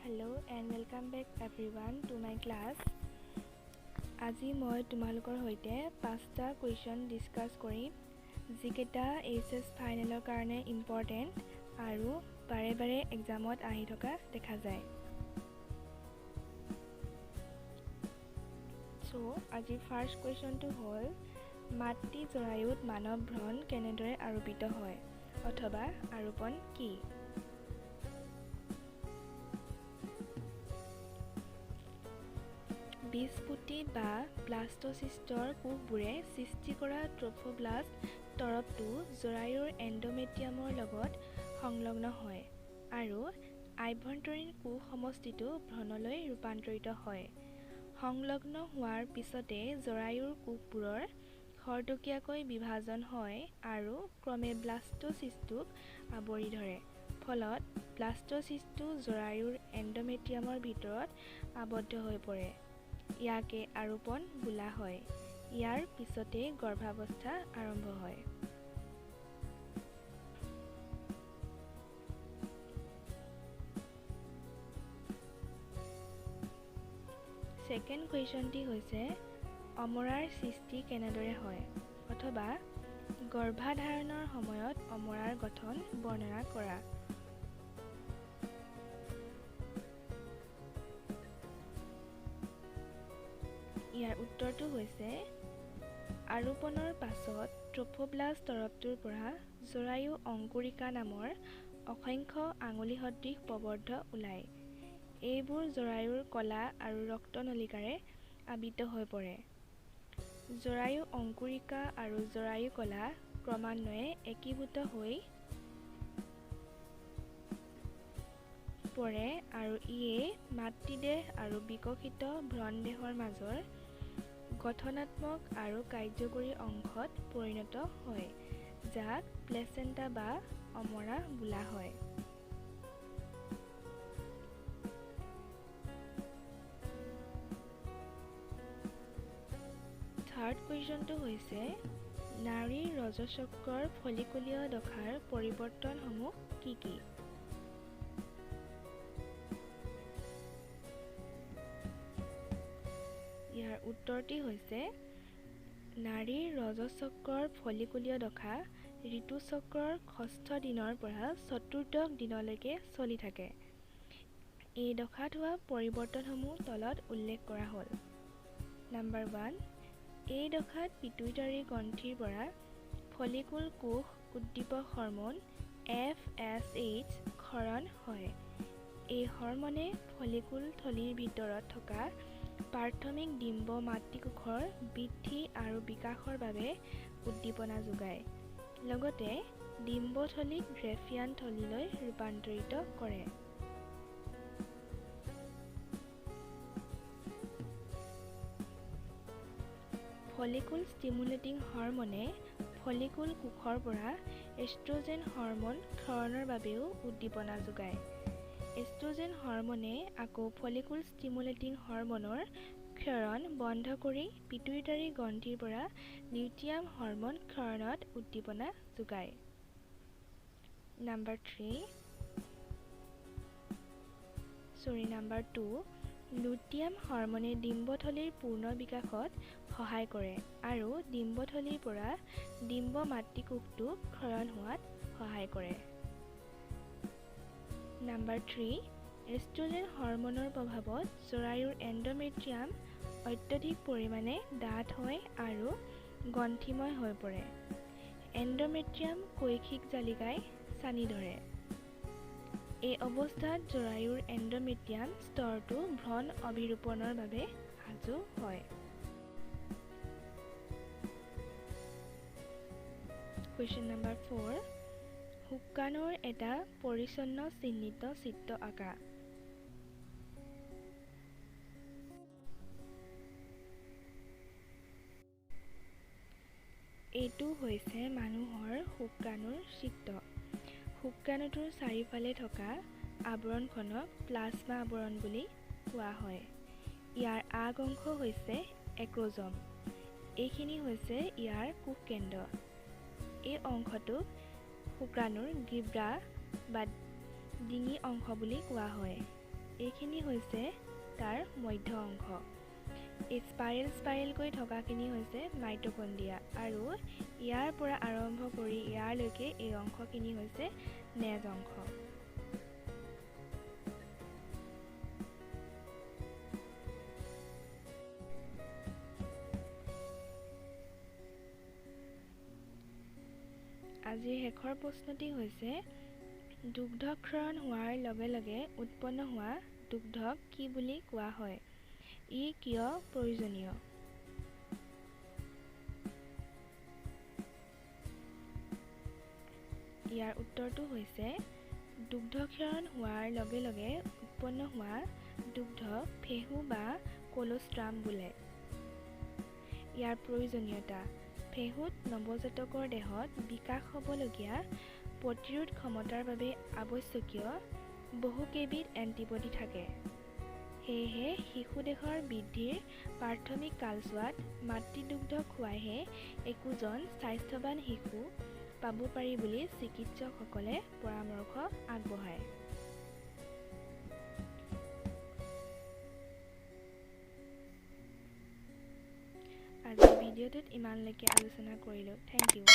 Hello and welcome back everyone to my class. আজি মই তোমালোকৰ হৈতে 5টা কুৱেশ্যন ডিসকাস কৰিম যিকেটা এইচএস ফাইনেলৰ কাৰণে ইম্পৰ্টেন্ট আৰু বাৰে বাৰে এক্সামত আহি থকা দেখা যায়। সো আজি ফাৰ্স্ট কুৱেশ্যনটো হ'ল মাতৃ জৰায়ুত মানৱ ভ্ৰণ কেনেদৰে আৰোপিত হয় অথবা আৰোপণ কি? বীজপুতি বা ব্লাষ্ট'চিষ্টৰ কোষবোৰে সৃষ্টি কৰা ট্ৰফোব্লাষ্ট তৰপটো জৰায়ুৰ এণ্ডোমেট্ৰিয়ামৰ লগত সংলগ্ন হয় আৰু আভ্যন্তৰীণ কোষ সমষ্টিটো ভ্ৰূণলৈ ৰূপান্তৰিত হয়। সংলগ্ন হোৱাৰ পিছতে জৰায়ুৰ কোষবোৰৰ খৰতকীয়াকৈ বিভাজন হয় আৰু ক্ৰমে ব্লাষ্ট'চিষ্টক আৱৰি ধৰে। ফলত ব্লাষ্ট'চিষ্টটো জৰায়ুৰ এণ্ডোমেট্ৰিয়ামৰ ভিতৰত আবদ্ধ হৈ পৰে। ইয়াকে আৰোপণ বোলা হয়। ইয়াৰ পিছতে গৰ্ভাৱস্থা আৰম্ভ হয়। সেকেন্ড কুৱেশ্যনটি হৈছে অমৰাৰ সৃষ্টি কেনেদৰে হয় অথবা গৰ্ভাধাৰণৰ সময়ত অমৰাৰ গঠন বৰ্ণনা কৰা। ইয়াৰ উত্তৰটো হৈছে আৰোপণৰ পাছত ট্ৰফোব্লাষ্ট তৰপটোৰ পৰা জৰায়ু অংকুৰিকা নামৰ অসংখ্য আঙুলি সদৃশ প্ৰবৰ্ধ ওলায়। এইবোৰ জৰায়ুৰ কলা আৰু ৰক্তনলিকাৰে আবৃত হৈ পৰে। জৰায়ু অংকুৰিকা আৰু জৰায়ু কলা ক্ৰমান্বয়ে একীভূত হৈ পৰে আৰু ইয়ে মাতৃদেহ আৰু বিকশিত ভ্ৰূণদেহৰ মাজৰ গঠনাত্মক আৰু কাৰ্যকৰী অংশত পৰিণত হয় যাক প্লেচেণ্টা বা অমৰা বোলা হয়। থাৰ্ড কুৱেশ্যনটো হৈছে নাৰীৰ ৰজচক্ৰৰ ফলিকুলীয় দশাৰ পৰিৱৰ্তনসমূহ কি কি? ইয়াৰ উত্তৰটি হৈছে নাৰীৰ ৰজচক্ৰৰ ফলিকুলীয় দশা ঋতুচক্ৰৰ ষষ্ঠ দিনৰ পৰা চতুৰ্দশ দিনলৈকে চলি থাকে। এই দশাত হোৱা পৰিৱৰ্তনসমূহ তলত উল্লেখ কৰা হ'ল। নাম্বাৰ 1, এই দশাত পিটুইটাৰী গ্ৰন্থিৰ পৰা ফলিকুল কোষ উদ্দীপক হৰম'ন FSH ক্ষৰণ হয়। এই হৰম'নে ফলিকুল থলিৰ ভিতৰত থকা প্ৰাথমিক ডিম্ব মাতৃকোষৰ বৃদ্ধি আৰু বিকাশৰ বাবে উদ্দীপনা যোগায়। লগতে ডিম্বথলীক গ্ৰেফিয়ান থলীলৈ ৰূপান্তৰিত কৰে। ফলিকুল ষ্টিমুলেটিং হৰম'নে ফলিকুল কোষৰ পৰা এষ্ট্ৰজেন হৰম'ন ক্ষৰণৰ বাবেও উদ্দীপনা যোগায়। এষ্ট্ৰজেন হৰম'নে আকৌ ফলিকুল ষ্টিমুলেটিং হৰম'নৰ ক্ষৰণ বন্ধ কৰি পিটুইটাৰী গ্ৰন্থিৰ পৰা লিউটিয়াম হৰম'ন ক্ষৰণত উদ্দীপনা যোগায়। নাম্বাৰ 2, লুটিয়াম হৰম'নে ডিম্বথলীৰ পূৰ্ণ বিকাশত সহায় কৰে আৰু ডিম্বথলীৰ পৰা ডিম্ব মাতৃকোষটো ক্ষৰণ হোৱাত সহায় কৰে। নাম্বাৰ 3, এষ্ট্ৰজেন হৰম'নৰ প্ৰভাৱত জৰায়ুৰ এণ্ডোমেট্ৰিয়াম অত্যধিক পৰিমাণে ডাঠ হয় আৰু গ্ৰন্থিময় হৈ পৰে। এণ্ডোমেট্ৰিয়াম কৈশিক জালিকাই ছানি ধৰে। এই অৱস্থাত জৰায়ুৰ এণ্ডোমেট্ৰিয়াম স্তৰটো ভ্ৰূণ অভিৰোপণৰ বাবে সাজু হয়। কুৱেশ্যন নাম্বাৰ 4, শুক্ৰাণুৰ এটা পৰিচ্ছন্ন চিহ্নিত চিত্ৰ আঁকা। এইটো হৈছে মানুহৰ শুক্ৰাণুৰ চিত্ৰ। শুক্ৰাণুটোৰ চাৰিওফালে থকা আৱৰণখনক প্লাজমা আৱৰণ বুলি কোৱা হয়। ইয়াৰ আগ অংশ হৈছে এক্ৰ'জম। এইখিনি হৈছে ইয়াৰ কোষকেন্দ্ৰ। এই অংশটোক শুক্ৰাণুৰ গিব্ৰা বা ডিঙি অংশ বুলি কোৱা হয়। এইখিনি হৈছে তাৰ মধ্য অংশ। এই স্পাইৰেল থকাখিনি হৈছে মাইটকণ্ড্ৰিয়া আৰু ইয়াৰ পৰা আৰম্ভ কৰি ইয়াৰলৈকে এই অংশখিনি হৈছে নেজ অংশ। আজিৰ শেষৰ প্ৰশ্নটি হৈছে দুগ্ধক্ষৰণ হোৱাৰ লগে লগে উৎপন্ন হোৱা দুগ্ধক কি বুলি কোৱা হয়? ই কিয় প্ৰয়োজনীয়? ইয়াৰ উত্তৰটো হৈছে দুগ্ধক্ষৰণ হোৱাৰ লগে লগে উৎপন্ন হোৱা দুগ্ধক ফেহু বা কলোষ্ট্ৰাম বোলে। ইয়াৰ প্ৰয়োজনীয়তা: ফেহুত নৱজাতকৰ দেহত বিকাশ হ'বলগীয়া প্ৰতিৰোধ ক্ষমতাৰ বাবে আৱশ্যকীয় বহুকেইবিধ এণ্টিবডি থাকে। সেয়েহে শিশু দেহৰ বৃদ্ধিৰ প্ৰাথমিক কালছোৱাত মাতৃদুগ্ধ খুৱাইহে একোজন স্বাস্থ্যৱান শিশু পাব পাৰি বুলি চিকিৎসকসকলে পৰামৰ্শ আগবঢ়ায়। আজিৰ ভিডিঅ'টোত ইমানলৈকে আলোচনা কৰিলোঁ। Thank U.